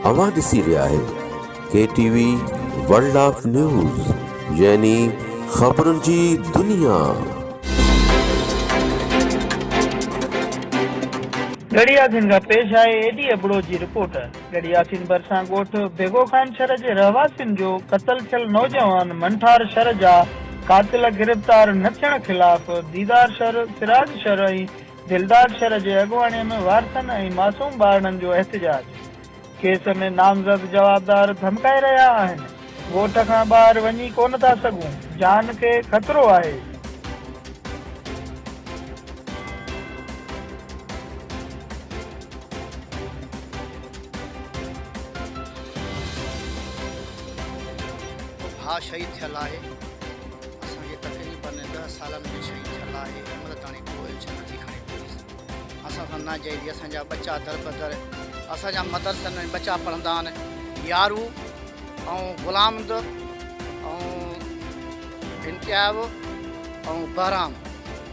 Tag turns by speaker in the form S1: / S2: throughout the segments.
S1: अवां ॾिसी रहिया आहियो KTV वर्ल्ड ऑफ न्यूज़ यानी ख़बरुनि जी दुनिया।
S2: गड़ियासिन का पेश आए एडी अबड़ो जी रिपोर्ट। गड़ियासिन भरसां ॻोठ बेगो खान शहर जे रहवासियुनि जो क़तल थियल नौजवान मंठार शहर जा कातिल गिरफ़्तार न थियण ख़िलाफ़ दीदार शहर, सिराज शहर ऐं दिलदार शहर जे अॻुवाणीअ में वारसनि ऐं मासूम ॿारनि जो एहतिजाज। केस में नामज़द जवाबदार धमकाए रहिया आहिनि। ॻोठ खां ॿाहिरि वञी कोन था सघूं, जान खे ख़तरो आहे।
S3: भाउ शहीद थियल आहे। असांखे तक़रीबन 10 सालनि में शहीद थियल आहे। हिनमहिल ताणी कोई एक्शन नथी खणे पुलिस। असां सां नाजाइज़ी असांजा बच्चा दर बदर असांजा मदरसनि में बच्चा पढ़ंदा आहिनि। यारू ऐं ग़ुलामद ऐं इंतियाब ऐं बहराम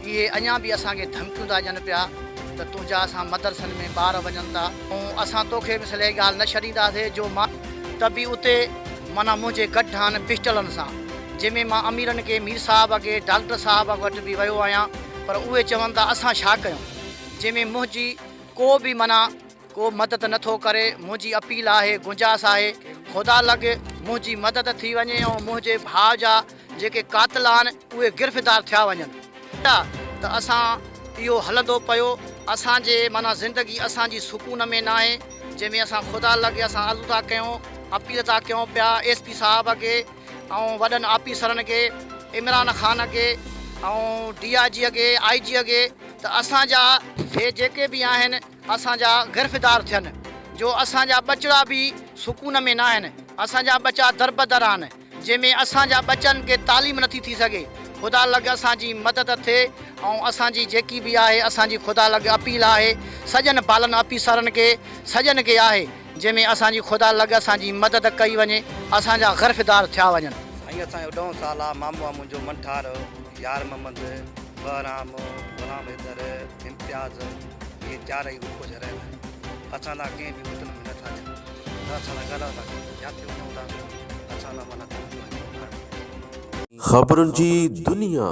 S3: इहे अञा बि असांखे धमकियूं था ॾियनि पिया त तुंहिंजा असां मदरसनि में ॿार वञनि था ऐं असां तोखे मिसल इहा ॻाल्हि न छॾींदासीं जो मां त बि उते माना मुंहिंजे गॾु आहिनि पिस्टलनि सां, जंहिंमें मां अमीरनि खे मीर साहब खे डॉक्टर साहब वटि बि वियो आहियां, पर उहे चवनि था असां छा कयूं। जंहिंमें मुंहिंजी को बि माना को मदद नथो करे। मुंहिंजी अपील आहे, गुंजाइश आहे, ख़ुदा लॻे मुंहिंजी मदद थी वञे ऐं मुंहिंजे भाउ जा जेके कातिल आहिनि उहे गिरफ़्तार थिया वञनि त असां इहो हलंदो पियो। असांजे माना ज़िंदगी असांजी सुकून में न आहे, जंहिंमें असां ख़ुदा लॻे असां अर्ज़ु था कयूं, अपील था कयूं पिया SP साहब खे ऐं वॾनि ऑफिसरनि खे, इमरान ख़ान खे ऐं DIG खे, IG खे त असांजा हे जेके बि आहिनि असांजा गिरफ़्तार थियनि, जो असांजा बचड़ा बि सुकून में न आहिनि। असांजा बच्चा दरबदर आहिनि, जंहिंमें असांजा बच्चनि खे तालीम नथी थी सघे। ख़ुदा लॻे असांजी मदद थिए ऐं असांजी जेकी बि आहे असांजी ख़ुदा लॻे अपील आहे सॼनि बालनि ऑफिसरनि खे, सॼनि खे आहे, जंहिंमें असांजी ख़ुदा लॻे असांजी मदद कई वञे, असांजा गिरफ़्तार थिया वञनि।
S4: साईं असांजो 10 साल आहे। मामू आहे मुंहिंजो मंठार, यार मोहम्मद, बहराम, ग़ुलाम हैदर, इम्तियाज़, इहे 4 ई ग्रुप जा रहियल आहिनि। असां लाइ कंहिं बि वतन में नथा ॾियनि। 10 साल ॻाल्हायो था, जाते वञूं था असां लाइ माना
S1: ख़बरुनि जी दुनिया।